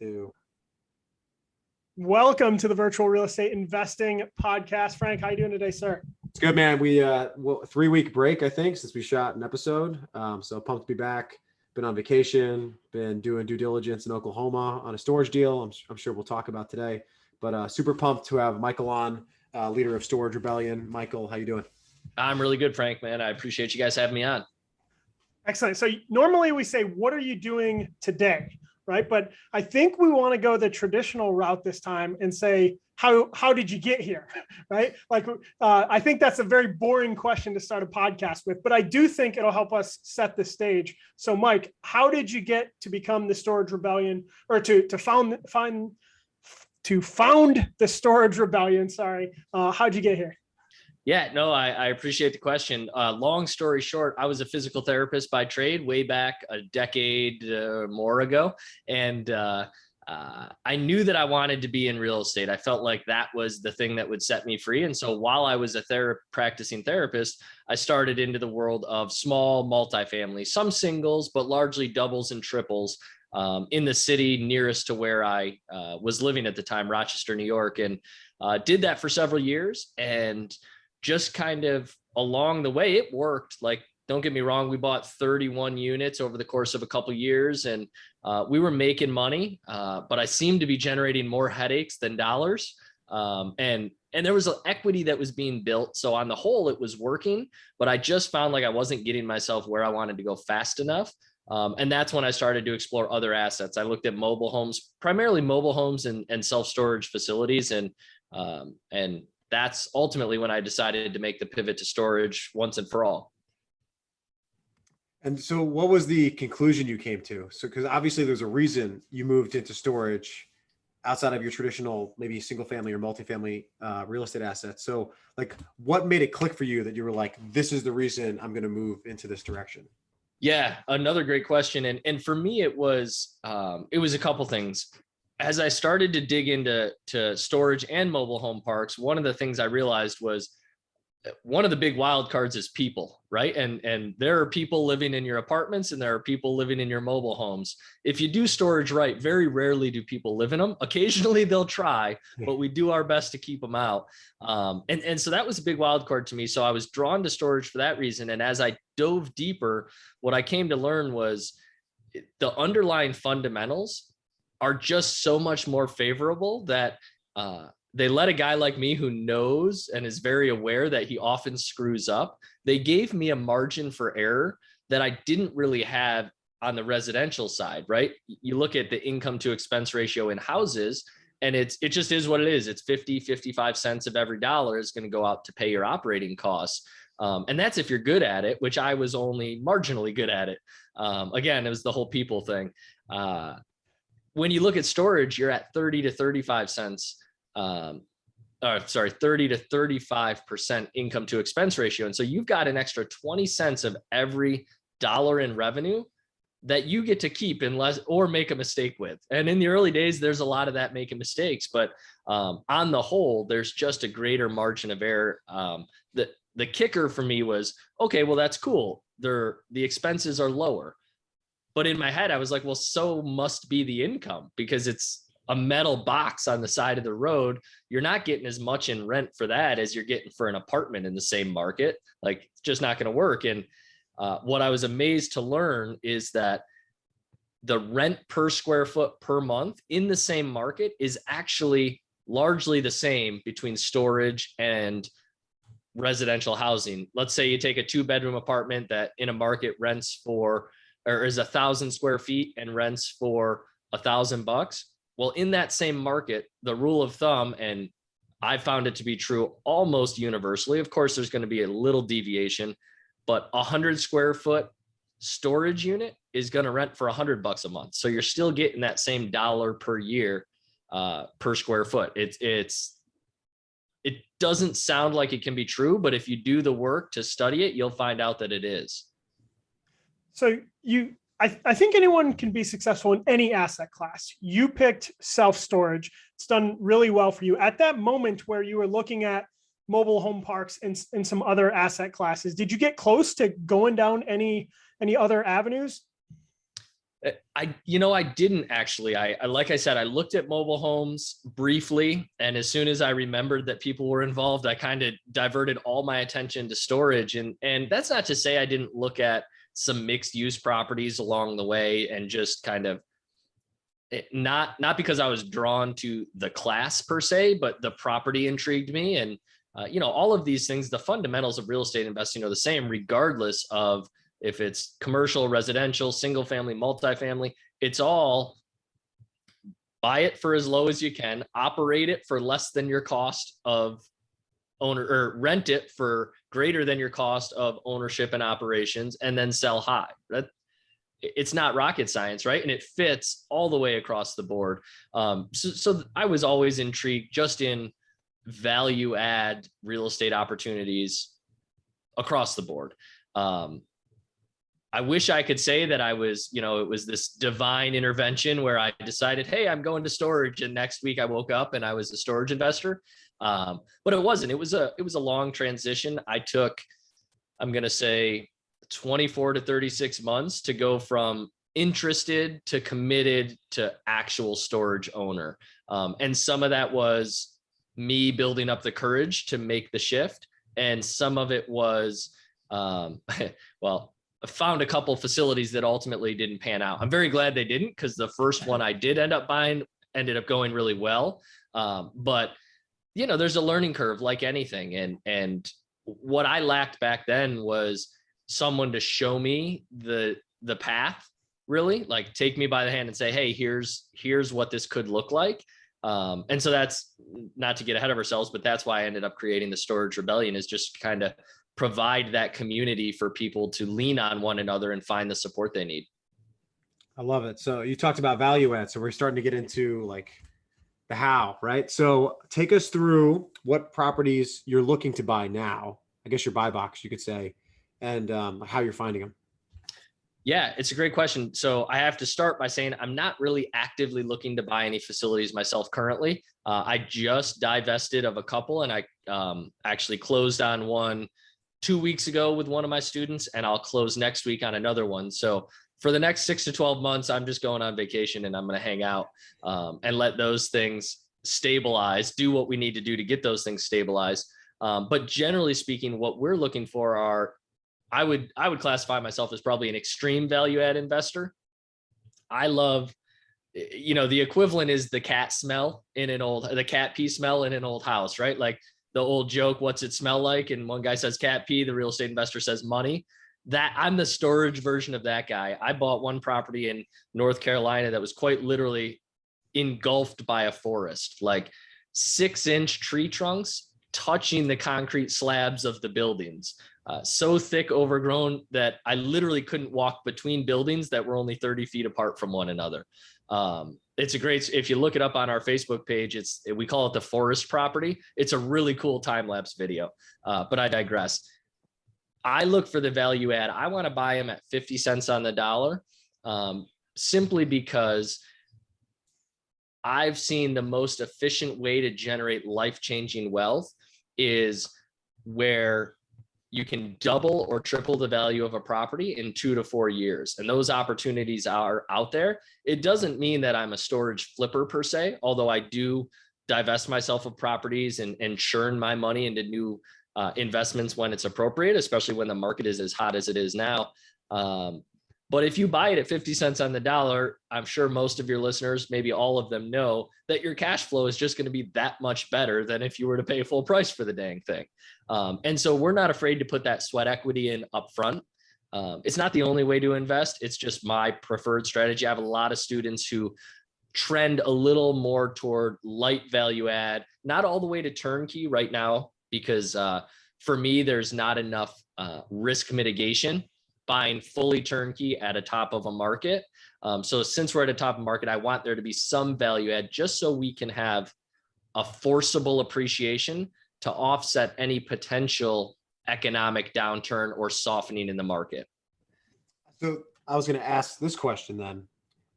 2. Welcome to the Virtual Real Estate Investing Podcast. Frank, how are you doing today, sir? It's good, man. We 3-week break, I think, since we shot an episode. So pumped to be back. Been on vacation, been doing due diligence in Oklahoma on a storage deal. I'm sure we'll talk about today. But super pumped to have Michael on, leader of Storage Rebellion. Michael, how you doing? I'm really good, Frank, man. I appreciate you guys having me on. Excellent. So normally we say, what are you doing today? Right. But I think we want to go the traditional route this time and say, how did you get here? Right. Like, I think that's a very boring question to start a podcast with, but I do think it'll help us set the stage. So Mike, how did you get to become the Storage Rebellion, or to found the Storage Rebellion? Sorry. How'd you get here? Yeah, no, I appreciate the question. Long story short, I was a physical therapist by trade way back a decade more ago. And I knew that I wanted to be in real estate. I felt like that was the thing that would set me free. And so while I was a practicing therapist, I started into the world of small multifamily, some singles, but largely doubles and triples in the city nearest to where I was living at the time, Rochester, New York, and did that for several years. And just kind of along the way, it worked. Like, don't get me wrong, we bought 31 units over the course of a couple of years, and we were making money, but I seemed to be generating more headaches than dollars. And there was an equity that was being built. So on the whole, it was working, but I just found like I wasn't getting myself where I wanted to go fast enough. And that's when I started to explore other assets. I looked at mobile homes, primarily mobile homes and self-storage facilities. And that's ultimately when I decided to make the pivot to storage once and for all. And so what was the conclusion you came to? So, because obviously there's a reason you moved into storage outside of your traditional, maybe single family or multifamily real estate assets. So like, what made it click for you that you were like, this is the reason I'm going to move into this direction? Yeah, another great question. And for me, it was a couple things. As I started to dig into storage and mobile home parks, one of the things I realized was one of the big wild cards is people, right? And there are people living in your apartments and there are people living in your mobile homes. If you do storage right, very rarely do people live in them. Occasionally they'll try, but we do our best to keep them out. And so that was a big wild card to me. So I was drawn to storage for that reason. And as I dove deeper, what I came to learn was the underlying fundamentals are just so much more favorable that they let a guy like me who knows and is very aware that he often screws up. They gave me a margin for error that I didn't really have on the residential side, right? You look at the income to expense ratio in houses, and it just is what it is. It's 55 cents of every dollar is going to go out to pay your operating costs. And that's if you're good at it, which I was only marginally good at it. Again, it was the whole people thing. When you look at storage, you're at 30 to 35 cents. 30 to 35% income to expense ratio. And so you've got an extra 20 cents of every dollar in revenue that you get to keep unless or make a mistake with. And in the early days, there's a lot of that making mistakes, but on the whole, there's just a greater margin of error. The kicker for me was, okay, well, that's cool. The expenses are lower. But in my head, I was like, well, so must be the income, because it's a metal box on the side of the road. You're not getting as much in rent for that as you're getting for an apartment in the same market. Like, it's just not going to work. And what I was amazed to learn is that the rent per square foot per month in the same market is actually largely the same between storage and residential housing. Let's say you take a 2-bedroom apartment that in a market rents for, or is 1,000 square feet and rents for $1,000. Well, in that same market, the rule of thumb, and I found it to be true almost universally, of course, there's going to be a little deviation, but 100 square foot storage unit is going to rent for $100 a month. So you're still getting that same dollar per year per square foot. It doesn't sound like it can be true, but if you do the work to study it, you'll find out that it is. So I think anyone can be successful in any asset class. You picked self-storage. It's done really well for you. At that moment where you were looking at mobile home parks and some other asset classes, did you get close to going down any other avenues? I didn't actually. Like I said, I looked at mobile homes briefly, and as soon as I remembered that people were involved, I kind of diverted all my attention to storage. And that's not to say I didn't look at some mixed use properties along the way, and just kind of not because I was drawn to the class per se, but the property intrigued me. And all of these things, the fundamentals of real estate investing are the same, regardless of if it's commercial, residential, single family, multifamily. It's all buy it for as low as you can, operate it for less than your cost of owner, or rent it for greater than your cost of ownership and operations, and then sell high. It's not rocket science, right? And it fits all the way across the board. So I was always intrigued just in value add real estate opportunities across the board. I wish I could say that I was, it was this divine intervention where I decided, hey, I'm going to storage, and next week I woke up and I was a storage investor. But it wasn't. It was a long transition. I took, I'm going to say, 24 to 36 months to go from interested to committed to actual storage owner. And some of that was me building up the courage to make the shift. And some of it was, well, I found a couple facilities that ultimately didn't pan out. I'm very glad they didn't, because the first one I did end up buying ended up going really well. But there's a learning curve like anything. And what I lacked back then was someone to show me the path, really, like take me by the hand and say, hey, here's what this could look like. And so that's not to get ahead of ourselves, but that's why I ended up creating the Storage Rebellion, is just kind of provide that community for people to lean on one another and find the support they need. I love it. So you talked about value add. So we're starting to get into like the how, right? So take us through what properties you're looking to buy now. I guess your buy box, you could say, and how you're finding them. Yeah, it's a great question. So I have to start by saying I'm not really actively looking to buy any facilities myself currently. I just divested of a couple, and I actually closed on one 2 weeks ago with one of my students, and I'll close next week on another one. So for the next 6 to 12 months, I'm just going on vacation, and I'm going to hang out and let those things stabilize, do what we need to do to get those things stabilized. But generally speaking, what we're looking for are, I would classify myself as probably an extreme value add investor. I love, the equivalent is the cat pee smell in an old house, right? Like the old joke, what's it smell like? And one guy says cat pee, the real estate investor says money. That I'm the storage version of that guy. I bought one property in North Carolina that was quite literally engulfed by a forest, like 6-inch tree trunks touching the concrete slabs of the buildings. So thick, overgrown, that I literally couldn't walk between buildings that were only 30 feet apart from one another. It's a great, if you look it up on our Facebook page, we call it the forest property. It's a really cool time-lapse video, but I digress. I look for the value add. I want to buy them at 50 cents on the dollar, simply because I've seen the most efficient way to generate life-changing wealth is where you can double or triple the value of a property in 2 to 4 years. And those opportunities are out there. It doesn't mean that I'm a storage flipper per se, although I do divest myself of properties and churn my money into new investments when it's appropriate, especially when the market is as hot as it is now. But if you buy it at 50 cents on the dollar, I'm sure most of your listeners, maybe all of them, know that your cash flow is just going to be that much better than if you were to pay full price for the dang thing. And so we're not afraid to put that sweat equity in upfront. It's not the only way to invest. It's just my preferred strategy. I have a lot of students who trend a little more toward light value add, not all the way to turnkey right now, because for me, there's not enough risk mitigation buying fully turnkey at a top of a market. So since we're at a top of market, I want there to be some value add just so we can have a forcible appreciation to offset any potential economic downturn or softening in the market. So I was going to ask this question then.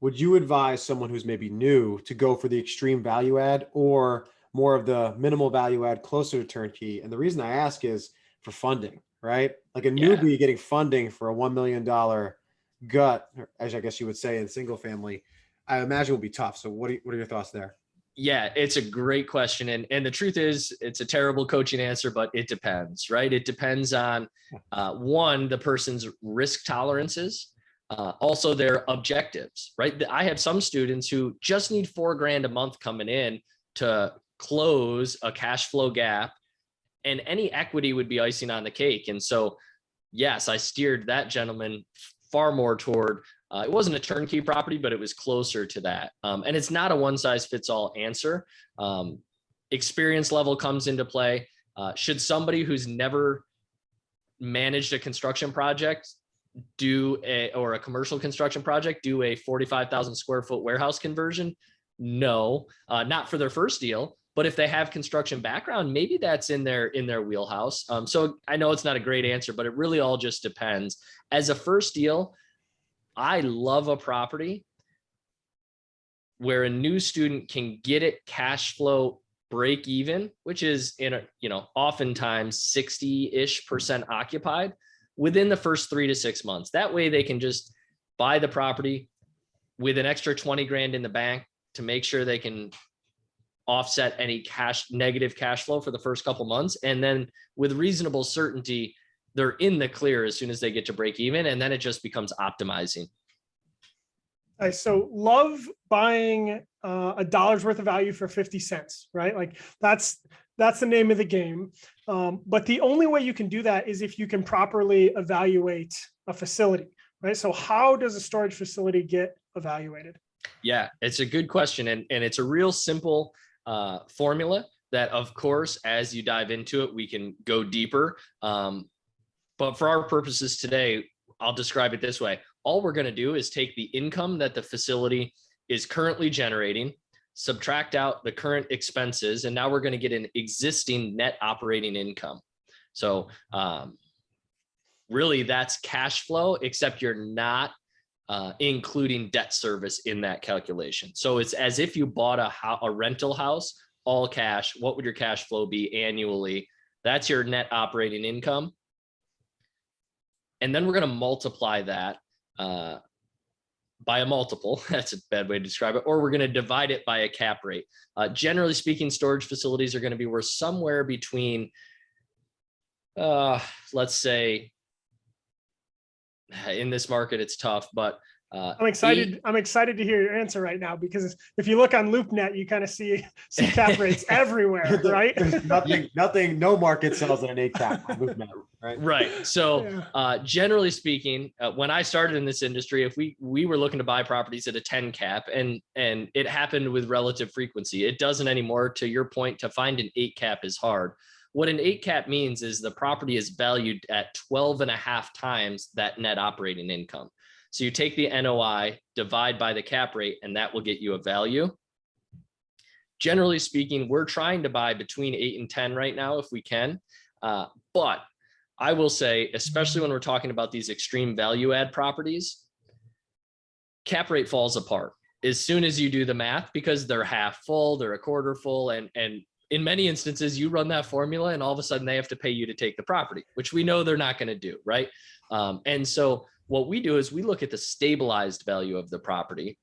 Would you advise someone who's maybe new to go for the extreme value add or more of the minimal value add closer to turnkey? And the reason I ask is for funding, right? Like a newbie getting funding for a $1 million gut, as I guess you would say, in single family, I imagine will be tough. So what are your thoughts there? Yeah, it's a great question. And the truth is, it's a terrible coaching answer, but it depends, right? It depends on one, the person's risk tolerances, also their objectives, right? I have some students who just need $4,000 a month coming in to close a cash flow gap, and any equity would be icing on the cake. And so, yes, I steered that gentleman far more toward it wasn't a turnkey property, but it was closer to that. And it's not a one size fits all answer. Experience level comes into play. Should somebody who's never managed a construction project or a commercial construction project do a 45,000 square foot warehouse conversion? No, not for their first deal. But if they have construction background, maybe that's in their wheelhouse. So I know it's not a great answer, but it really all just depends. As a first deal, I love a property where a new student can get it cash flow break even, which is oftentimes 60-ish% occupied within the first 3 to 6 months. That way they can just buy the property with an extra 20 grand in the bank to make sure they can offset any negative cash flow for the first couple months. And then with reasonable certainty, they're in the clear as soon as they get to break even. And then it just becomes optimizing. So love buying a dollar's worth of value for 50 cents, right? Like that's the name of the game. But the only way you can do that is if you can properly evaluate a facility, right? So how does a storage facility get evaluated? Yeah, it's a good question. And it's a real simple formula that, of course, as you dive into it, we can go deeper. But for our purposes today, I'll describe it this way. All we're going to do is take the income that the facility is currently generating, subtract out the current expenses, and now we're going to get an existing net operating income. So really that's cash flow, except you're not including debt service in that calculation. So it's as if you bought a rental house, all cash. What would your cash flow be annually? That's your net operating income. And then we're going to multiply that by a multiple. That's a bad way to describe it. Or we're going to divide it by a cap rate. Generally speaking, storage facilities are going to be worth somewhere between, let's say, in this market, it's tough, but I'm excited to hear your answer right now, because if you look on LoopNet, you kind of see cap rates everywhere, right? nothing, no market sells at an 8 cap on LoopNet, right? Right. So generally speaking, when I started in this industry, if we were looking to buy properties at a 10 cap, and it happened with relative frequency, it doesn't anymore. To your point, to find an 8 cap is hard. What an 8 cap means is the property is valued at 12.5 times that net operating income. So you take the NOI, divide by the cap rate, and that will get you a value. Generally speaking, we're trying to buy between 8 and 10 right now if we can. But I will say, especially when we're talking about these extreme value add properties, cap rate falls apart as soon as you do the math, because they're half full, they're a quarter full, and in many instances, you run that formula and all of a sudden they have to pay you to take the property, which we know they're not going to do, right? And so what we do is we look at the stabilized value of the property.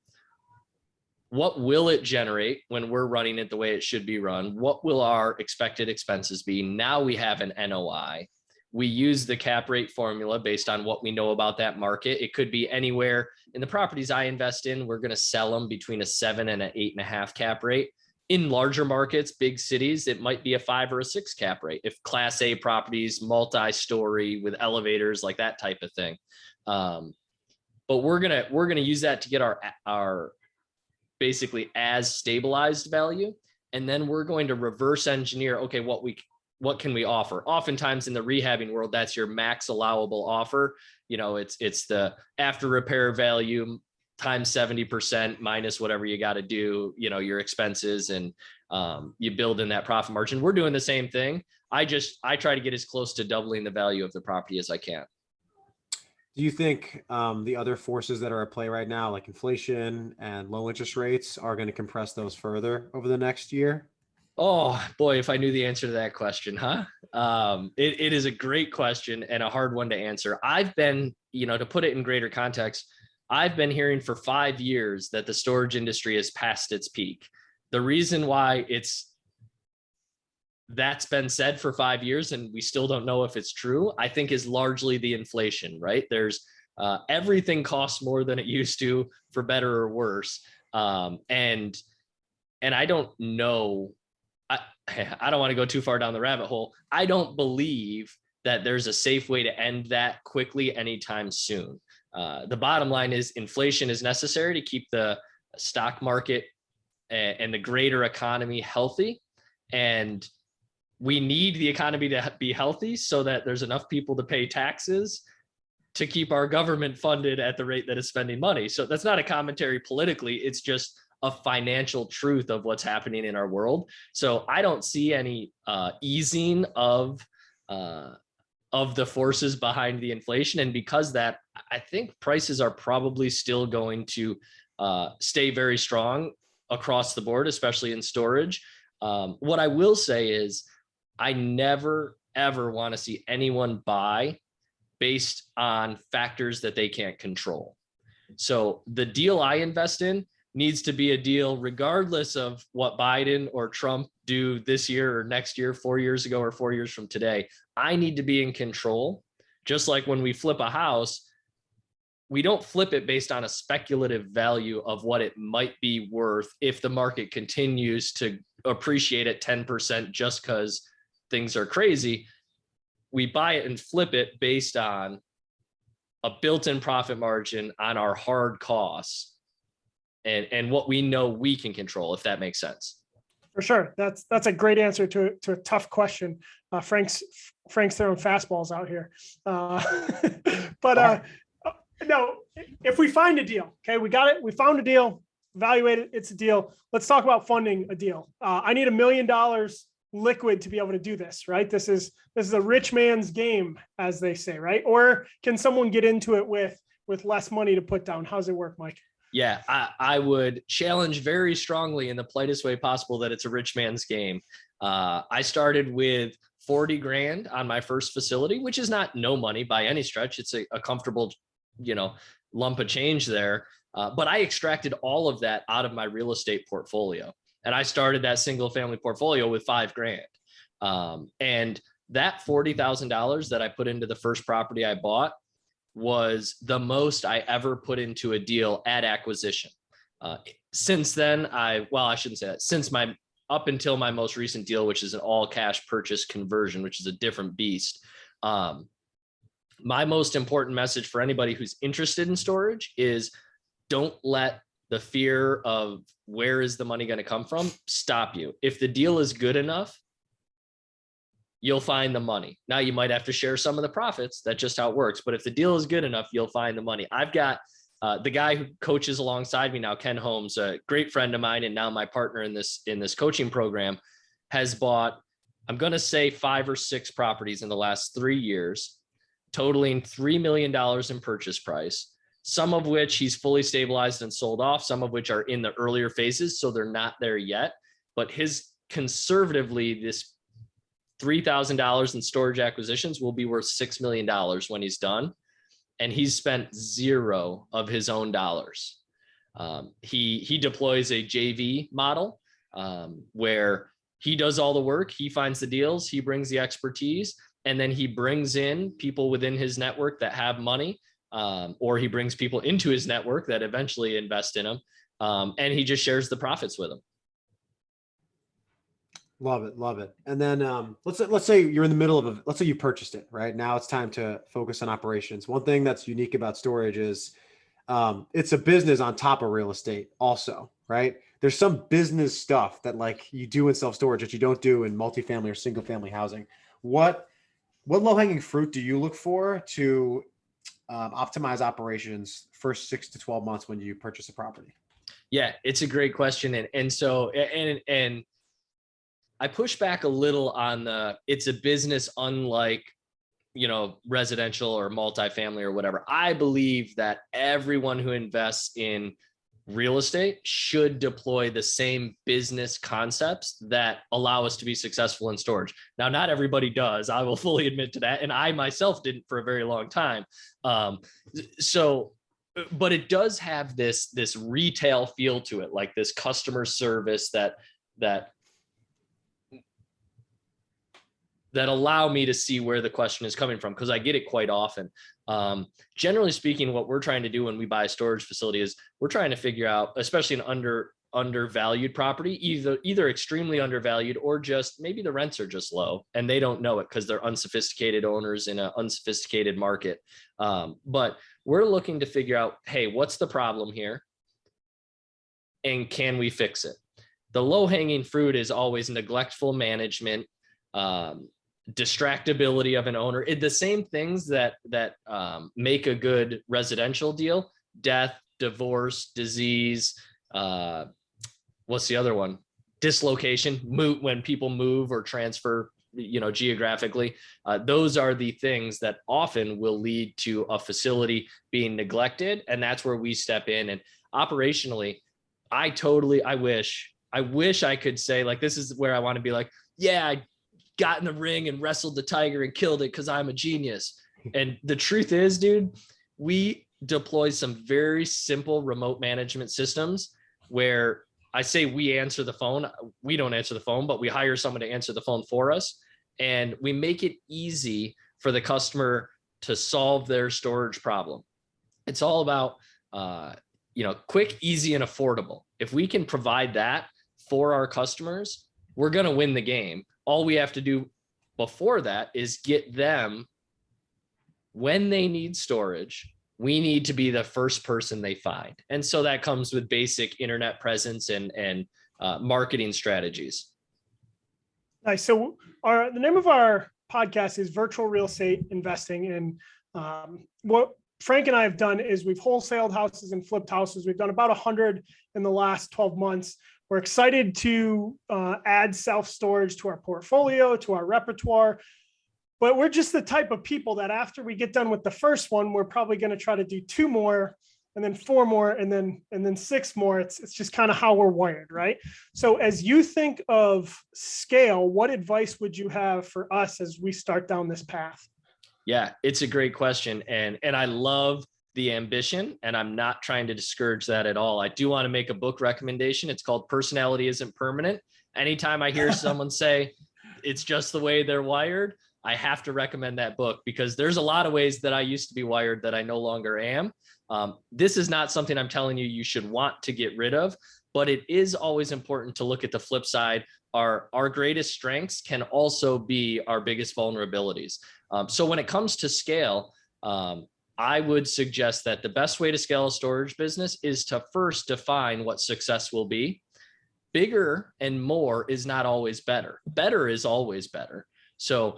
What will it generate when we're running it the way it should be run? What will our expected expenses be? Now we have an NOI. We use the cap rate formula based on what we know about that market. It could be anywhere. In the properties I invest in, we're going to sell them between a 7 and an 8.5 cap rate. In larger markets, big cities, it might be a 5 or a 6 cap rate. If Class A properties, multi-story with elevators, like that type of thing. But we're gonna use that to get our basically as stabilized value, and then we're going to reverse engineer. Okay, what can we offer? Oftentimes in the rehabbing world, that's your max allowable offer. It's the after repair value times 70% minus whatever you got to do, your expenses, and you build in that profit margin. We're doing the same thing. I try to get as close to doubling the value of the property as I can. Do you think the other forces that are at play right now, like inflation and low interest rates, are going to compress those further over the next year? Oh boy, if I knew the answer to that question, huh? It is a great question and a hard one to answer. I've been, to put it in greater context, I've been hearing for 5 years that the storage industry is past its peak. The reason why that's been said for 5 years and we still don't know if it's true, I think is largely the inflation, right? There's everything costs more than it used to, for better or worse. And I don't know, I don't want to go too far down the rabbit hole. I don't believe that there's a safe way to end that quickly anytime soon. The bottom line is inflation is necessary to keep the stock market and the greater economy healthy. And we need the economy to be healthy so that there's enough people to pay taxes to keep our government funded at the rate that it's spending money. So that's not a commentary politically. It's just a financial truth of what's happening in our world. So I don't see any easing of the forces behind the inflation. And because that, I think prices are probably still going to stay very strong across the board, especially in storage. What I will say is I never, ever want to see anyone buy based on factors that they can't control. So the deal I invest in needs to be a deal regardless of what Biden or Trump do this year or next year, 4 years ago or 4 years from today. I need to be in control. Just like when we flip a house, we don't flip it based on a speculative value of what it might be worth if the market continues to appreciate at 10% just because things are crazy. We buy it and flip it based on a built-in profit margin on our hard costs and what we know we can control, if that makes sense. For sure. That's a great answer to a tough question. Frank's throwing fastballs out here. No, if we find a deal, okay, we got it. We found a deal, evaluate it. It's a deal. Let's talk about funding a deal. I need $1 million liquid to be able to do this, right? This is a rich man's game, as they say, right? Or can someone get into it with less money to put down? How's it work, Mike? Yeah, I would challenge very strongly in the politest way possible that it's a rich man's game. I started with 40 grand on my first facility, which is not no money by any stretch. It's a comfortable, lump of change there. But I extracted all of that out of my real estate portfolio. And I started that single family portfolio with 5 grand. And that $40,000 that I put into the first property I bought was the most I ever put into a deal at acquisition. Since then, I shouldn't say that. Up until my most recent deal, which is an all cash purchase conversion, which is a different beast. My most important message for anybody who's interested in storage is don't let the fear of where is the money going to come from stop you. If the deal is good enough, you'll find the money. Now you might have to share some of the profits. That's just how it works. But if the deal is good enough, you'll find the money. I've got the guy who coaches alongside me now, Ken Holmes, a great friend of mine and now my partner in this coaching program, has bought, I'm going to say 5 or 6 properties in the last 3 years, totaling $3 million in purchase price, some of which he's fully stabilized and sold off, some of which are in the earlier phases, so they're not there yet. But conservatively, this $3,000 in storage acquisitions will be worth $6 million when he's done. And he's spent 0 of his own dollars. He deploys a JV model where he does all the work, he finds the deals, he brings the expertise, and then he brings in people within his network that have money, or he brings people into his network that eventually invest in him, and he just shares the profits with them. Love it. Love it. And then let's say you're in the middle of let's say you purchased it, right? Now it's time to focus on operations. One thing that's unique about storage is it's a business on top of real estate also, right? There's some business stuff that like you do in self-storage that you don't do in multifamily or single family housing. What low-hanging fruit do you look for to optimize operations first 6 to 12 months when you purchase a property? Yeah, it's a great question. And I push back a little on it's a business unlike, residential or multifamily or whatever. I believe that everyone who invests in real estate should deploy the same business concepts that allow us to be successful in storage. Now, not everybody does. I will fully admit to that. And I myself didn't for a very long time. But it does have this retail feel to it, like this customer service that allow me to see where the question is coming from, because I get it quite often. Generally speaking, what we're trying to do when we buy a storage facility is we're trying to figure out, especially an undervalued property, either extremely undervalued or just maybe the rents are just low and they don't know it because they're unsophisticated owners in an unsophisticated market. But we're looking to figure out, hey, what's the problem here? And can we fix it? The low-hanging fruit is always neglectful management, distractibility of an owner, the same things that make a good residential deal: death, divorce, disease, what's the other one? Dislocation, when people move or transfer, geographically. Those are the things that often will lead to a facility being neglected. And that's where we step in. And operationally, I wish I could say, like, this is where I want to be like, yeah, I got in the ring and wrestled the tiger and killed it because I'm a genius. And the truth is, dude, we deploy some very simple remote management systems where I say we answer the phone. We don't answer the phone, but we hire someone to answer the phone for us. And we make it easy for the customer to solve their storage problem. It's all about, quick, easy, and affordable. If we can provide that for our customers, we're going to win the game. All we have to do before that is get them, when they need storage, we need to be the first person they find. And so that comes with basic internet presence and marketing strategies. Nice. So the name of our podcast is Virtual Real Estate Investing. And what Frank and I have done is we've wholesaled houses and flipped houses. We've done about 100 in the last 12 months. We're excited to add self-storage to our portfolio, to our repertoire. But we're just the type of people that after we get done with the first one, we're probably going to try to do 2 more, and then 4 more, and then 6 more. It's just kind of how we're wired, right? So as you think of scale, what advice would you have for us as we start down this path? Yeah, it's a great question. And I love the ambition, and I'm not trying to discourage that at all. I do want to make a book recommendation. It's called Personality Isn't Permanent. Anytime I hear someone say it's just the way they're wired, I have to recommend that book, because there's a lot of ways that I used to be wired that I no longer am. This is not something I'm telling you should want to get rid of, but it is always important to look at the flip side. Our greatest strengths can also be our biggest vulnerabilities. So when it comes to scale, I would suggest that the best way to scale a storage business is to first define what success will be. Bigger and more is not always better. Better is always better. So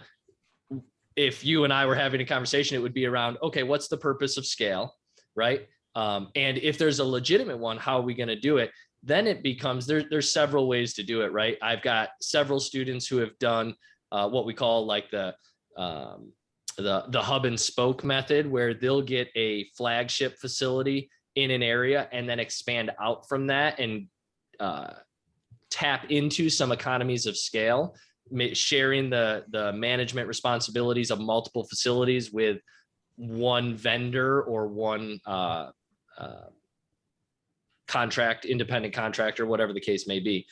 if you and I were having a conversation, it would be around, okay, what's the purpose of scale, right? And if there's a legitimate one, how are we going to do it? Then it becomes, there's several ways to do it, right? I've got several students who have done what we call like the hub and spoke method, where they'll get a flagship facility in an area and then expand out from that and tap into some economies of scale, sharing the management responsibilities of multiple facilities with one vendor or one independent contractor, whatever the case may be.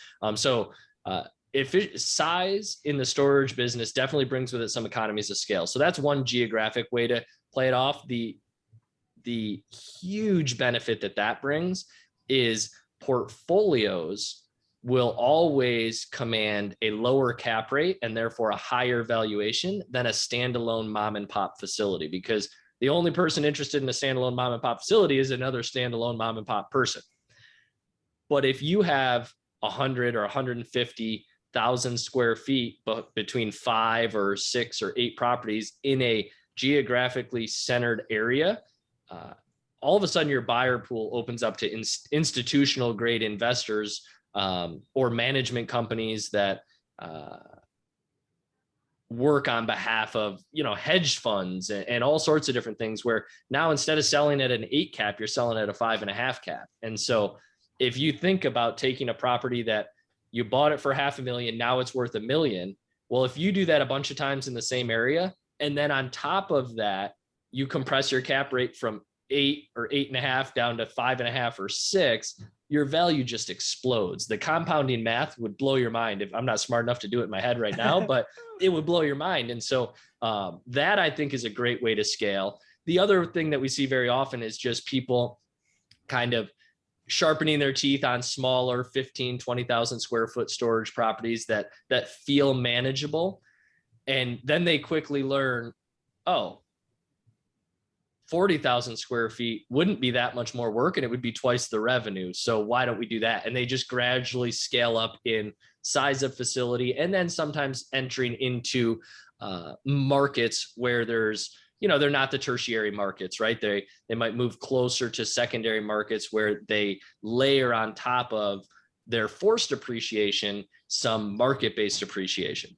Size in the storage business definitely brings with it some economies of scale. So that's one geographic way to play it off. The huge benefit that brings is portfolios will always command a lower cap rate and therefore a higher valuation than a standalone mom and pop facility, because the only person interested in a standalone mom and pop facility is another standalone mom and pop person. But if you have 100 or 150,000 square feet, but between 5 or 6 or 8 properties in a geographically centered area, all of a sudden your buyer pool opens up to institutional grade investors or management companies that work on behalf of, hedge funds and all sorts of different things, where now instead of selling at an 8 cap, you're selling at a 5.5 cap. And so if you think about taking a property that you bought it for $500,000, now it's worth $1 million. Well, if you do that a bunch of times in the same area, and then on top of that, you compress your cap rate from 8 or 8.5 down to 5.5 or 6, your value just explodes. The compounding math would blow your mind. If I'm not smart enough to do it in my head right now, but it would blow your mind. And so that I think is a great way to scale. The other thing that we see very often is just people kind of sharpening their teeth on smaller 15, 20,000 square foot storage properties that feel manageable. And then they quickly learn, oh, 40,000 square feet wouldn't be that much more work, and it would be twice the revenue. So why don't we do that? And they just gradually scale up in size of facility, and then sometimes entering into markets where there's, they're not the tertiary markets, right? They might move closer to secondary markets where they layer on top of their forced appreciation some market-based appreciation.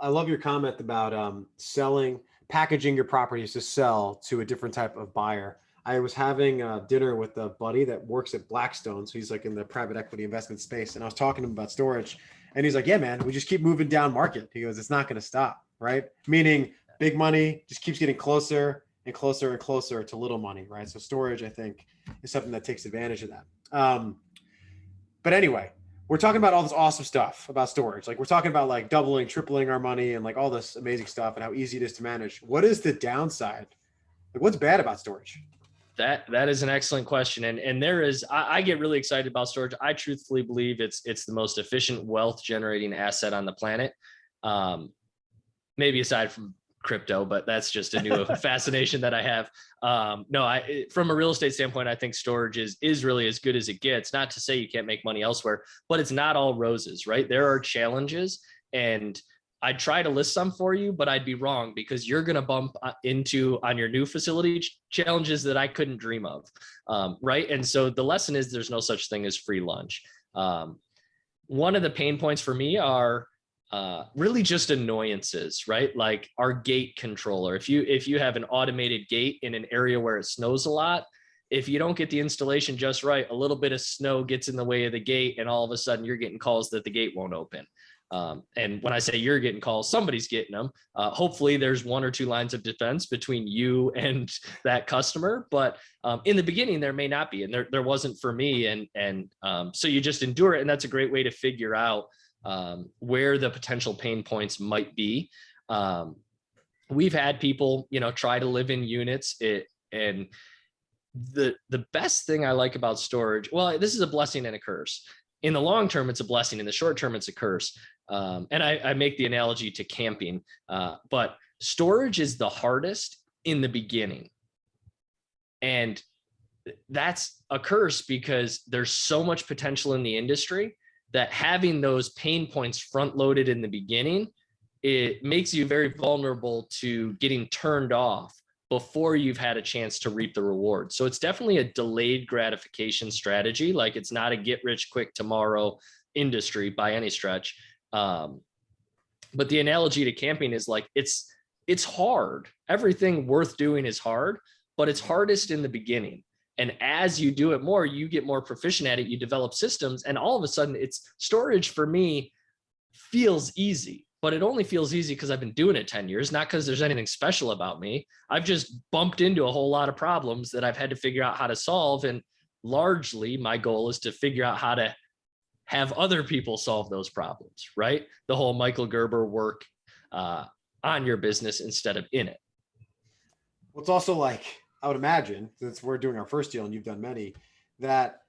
I love your comment about packaging your properties to sell to a different type of buyer. I was having dinner with a buddy that works at Blackstone. So he's like in the private equity investment space. And I was talking to him about storage, and he's like, yeah, man, we just keep moving down market. He goes, it's not going to stop, right? Meaning big money just keeps getting closer and closer and closer to little money, right? So storage, I think, is something that takes advantage of that. But anyway, we're talking about all this awesome stuff about storage. Like we're talking about like doubling, tripling our money and like all this amazing stuff and how easy it is to manage. What is the downside? Like what's bad about storage? That is an excellent question. And there is, I get really excited about storage. I truthfully believe it's the most efficient wealth generating asset on the planet. Maybe aside from crypto, but that's just a new fascination that I have. From a real estate standpoint, I think storage is really as good as it gets. Not to say you can't make money elsewhere, but it's not all roses, right? There are challenges, and I'd try to list some for you, but I'd be wrong, because you're going to bump into on your new facility challenges that I couldn't dream of. Right. And so the lesson is there's no such thing as free lunch. One of the pain points for me are really just annoyances, right? Like our gate controller. If you have an automated gate in an area where it snows a lot, if you don't get the installation just right, a little bit of snow gets in the way of the gate, and all of a sudden you're getting calls that the gate won't open. And when I say you're getting calls, somebody's getting them. Hopefully there's 1 or 2 lines of defense between you and that customer. But in the beginning, there may not be, and there wasn't for me. And so you just endure it. And that's a great way to figure out where the potential pain points might be. We've had people, try to live in units. And the best thing I like about storage, well, this is a blessing and a curse. In the long term, it's a blessing. In the short term, it's a curse. And I make the analogy to camping, but storage is the hardest in the beginning. And that's a curse because there's so much potential in the industry that having those pain points front loaded in the beginning, it makes you very vulnerable to getting turned off before you've had a chance to reap the reward. So it's definitely a delayed gratification strategy. Like it's not a get rich quick tomorrow industry by any stretch. But the analogy to camping is like, it's hard. Everything worth doing is hard, but it's hardest in the beginning. And as you do it more, you get more proficient at it, you develop systems, and all of a sudden it's storage for me feels easy, but it only feels easy because I've been doing it 10 years, not because there's anything special about me. I've just bumped into a whole lot of problems that I've had to figure out how to solve. And largely my goal is to figure out how to have other people solve those problems, right? The whole Michael Gerber work on your business instead of in it. Well, it's also like, I would imagine, since we're doing our first deal and you've done many, that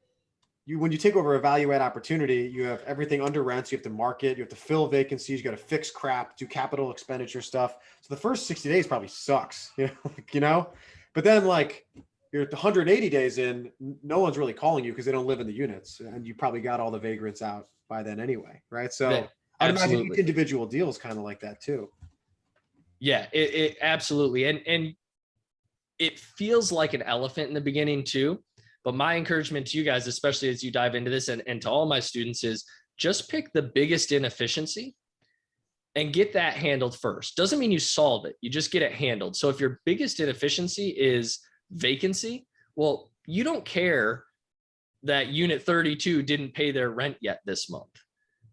when you take over a value add opportunity, you have everything under rents, you have to market, you have to fill vacancies, you got to fix crap, do capital expenditure stuff. So the first 60 days probably sucks, but then like you're 180 days in, no one's really calling you because they don't live in the units, and you probably got all the vagrants out by then anyway, right? So Yeah, I'd imagine absolutely. each individual deal is kind of like that too. Yeah, it absolutely. And it feels like an elephant in the beginning too. But my encouragement to you guys, especially as you dive into this, and to all my students, is just pick the biggest inefficiency and get that handled first. Doesn't mean you solve it. You just get it handled. So if your biggest inefficiency is vacancy, well, you don't care that unit 32 didn't pay their rent yet this month.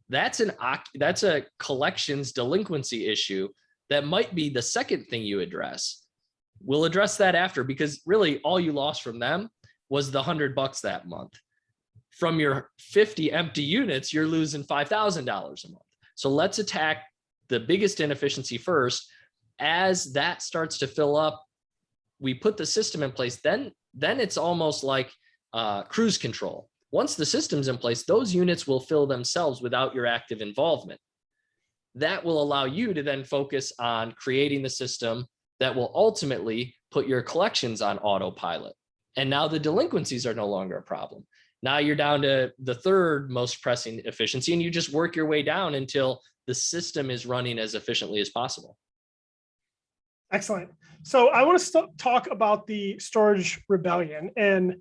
That's a collections delinquency issue that might be the second thing you address. We'll address that after, because really all you lost from them was the $100 that month. From your 50 empty units, you're losing $5,000 a month. So let's attack the biggest inefficiency first. As that starts to fill up, we put the system in place. Then it's almost like cruise control. Once the system's in place, those units will fill themselves without your active involvement. That will allow you to then focus on creating the system that will ultimately put your collections on autopilot. And now the delinquencies are no longer a problem. Now you're down to the third most pressing efficiency, and you just work your way down until the system is running as efficiently as possible. Excellent. So I want to talk about the storage rebellion, and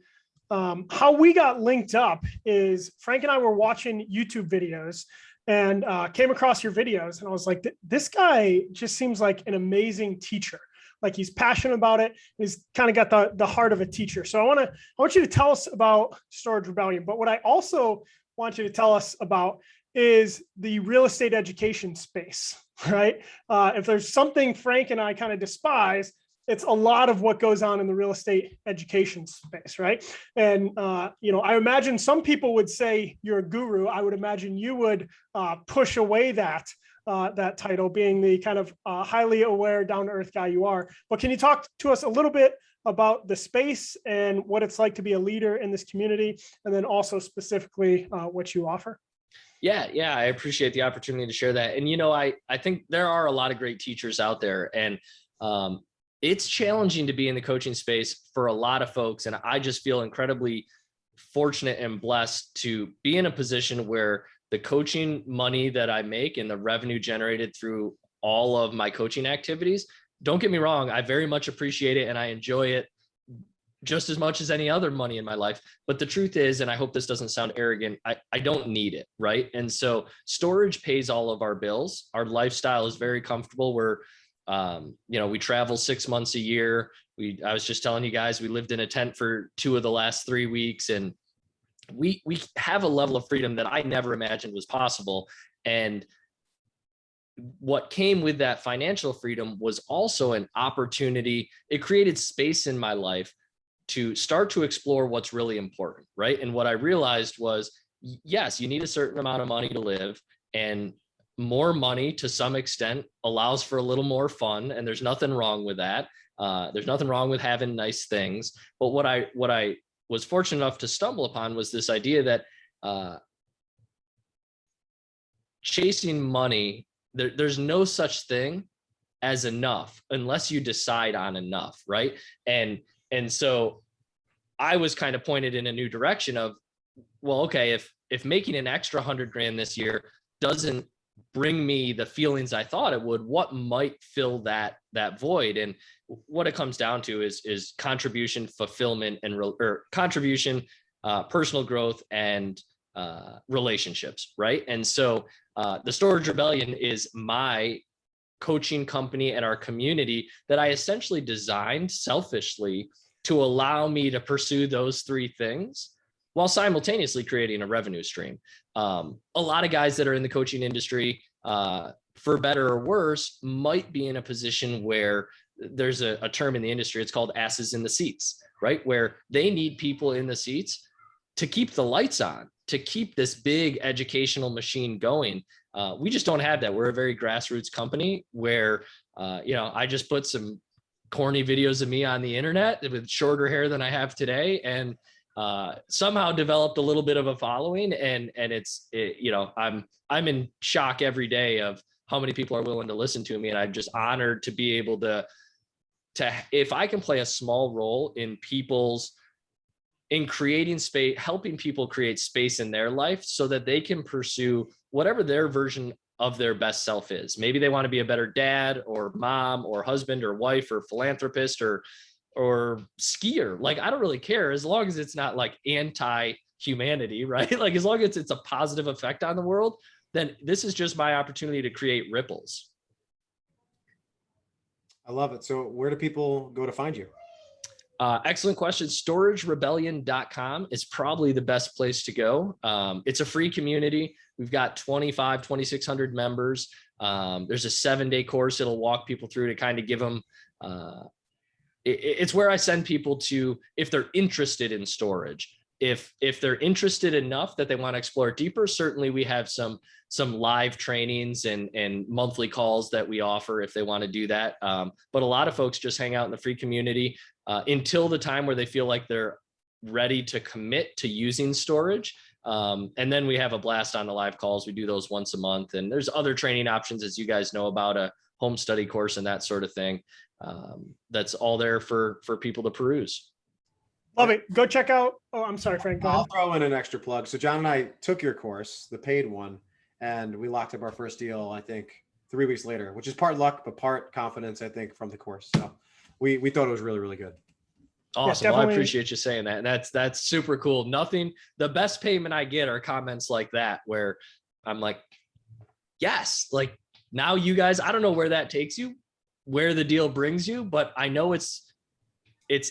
how we got linked up is Frank and I were watching YouTube videos and came across your videos, and I was like, this guy just seems like an amazing teacher. Like, he's passionate about it. He's kind of got the heart of a teacher. So I want you to tell us about Storage Rebellion. But what I also want you to tell us about is the real estate education space, right? If there's something Frank and I kind of despise, it's a lot of what goes on in the real estate education space, right? And I imagine some people would say you're a guru. I would imagine you would push away that title, being the kind of highly aware, down-to-earth guy you are. But can you talk to us a little bit about the space and what it's like to be a leader in this community, and then also specifically what you offer? Yeah, I appreciate the opportunity to share that. And I think there are a lot of great teachers out there, and it's challenging to be in the coaching space for a lot of folks. And I just feel incredibly fortunate and blessed to be in a position where the coaching money that I make and the revenue generated through all of my coaching activities, don't get me wrong, I very much appreciate it and I enjoy it just as much as any other money in my life. But the truth is, and I hope this doesn't sound arrogant, I don't need it, right? And so storage pays all of our bills. Our lifestyle is very comfortable. We travel 6 months a year. I was just telling you guys, we lived in a tent for 2 of the last 3 weeks, and we have a level of freedom that I never imagined was possible. And what came with that financial freedom was also an opportunity. It created space in my life to start to explore what's really important, right? And what I realized was, yes, you need a certain amount of money to live, and more money to some extent allows for a little more fun, and there's nothing wrong with that. There's nothing wrong with having nice things. But what I was fortunate enough to stumble upon was this idea that chasing money, there's no such thing as enough unless you decide on enough, right? And so I was kind of pointed in a new direction of, well, okay, if making an extra $100,000 this year doesn't bring me the feelings I thought it would, what might fill that void? And what it comes down to is contribution, fulfillment, or contribution, personal growth, and relationships, right? And so the Storage Rebellion is my coaching company and our community that I essentially designed selfishly to allow me to pursue those 3 things while simultaneously creating a revenue stream. A lot of guys that are in the coaching industry, for better or worse, might be in a position where there's a term in the industry, it's called asses in the seats, right? Where they need people in the seats to keep the lights on, to keep this big educational machine going. We just don't have that. We're a very grassroots company where, I just put some corny videos of me on the internet with shorter hair than I have today, and somehow developed a little bit of a following. And I'm in shock every day of how many people are willing to listen to me. And I'm just honored to be able to if I can play a small role in creating space, helping people create space in their life so that they can pursue whatever their version of their best self is. Maybe they want to be a better dad or mom or husband or wife or philanthropist or skier. Like, I don't really care, as long as it's not like anti-humanity, right? Like, as long as it's a positive effect on the world, then this is just my opportunity to create ripples. I love it. So where do people go to find you? Excellent question. StorageRebellion.com is probably the best place to go. It's a free community. We've got 2,600 members. There's a 7-day course. It'll walk people through to kind of give them, it's where I send people to, if they're interested in storage. If they're interested enough that they want to explore it deeper, certainly we have some live trainings and monthly calls that we offer if they want to do that. But a lot of folks just hang out in the free community until the time where they feel like they're ready to commit to using storage. And then we have a blast on the live calls. We do those once a month. And there's other training options, as you guys know, about a home study course and that sort of thing. That's all there for people to peruse. Love it. Go check out. Oh, I'm sorry, Frank. Go ahead. I'll throw in an extra plug. So John and I took your course, the paid one, and we locked up our first deal, I think 3 weeks later, which is part luck, but part confidence, I think, from the course. So we thought it was really, really good. Awesome. Yeah, well, I appreciate you saying that. And that's super cool. The best payment I get are comments like that, where I'm like, yes, like now you guys, I don't know where that takes you, where the deal brings you, but I know it's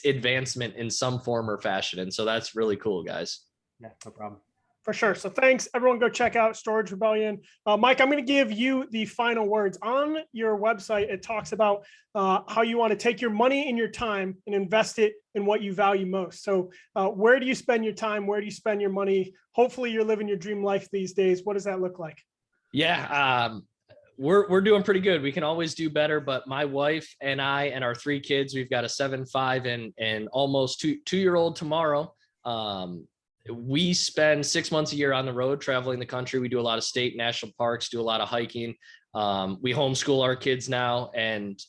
advancement in some form or fashion. And so that's really cool, guys. Yeah, no problem. For sure. So thanks, everyone. Go check out Storage Rebellion. Mike, I'm going to give you the final words. On your website, it talks about how you want to take your money and your time and invest it in what you value most. So where do you spend your time? Where do you spend your money? Hopefully you're living your dream life these days. What does that look like? Yeah. We're doing pretty good. We can always do better, but my wife and I and our 3 kids, we've got a 7, 5, and almost 2-year-old tomorrow. We spend 6 months a year on the road traveling the country. We do a lot of state national parks, do a lot of hiking. We homeschool our kids now. And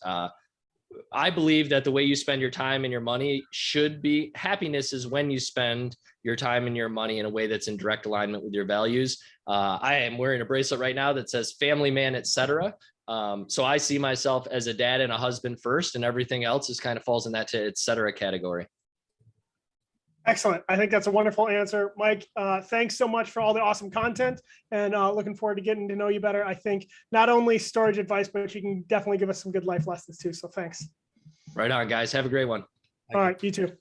I believe that the way you spend your time and your money should be, happiness is when you spend your time and your money in a way that's in direct alignment with your values. I am wearing a bracelet right now that says family man, etc. So I see myself as a dad and a husband first, and everything else is kind of falls in that to etc. category. Excellent. I think that's a wonderful answer. Mike, thanks so much for all the awesome content, and looking forward to getting to know you better. I think not only storage advice, but you can definitely give us some good life lessons too. So thanks. Right on, guys. Have a great one. All right. You too.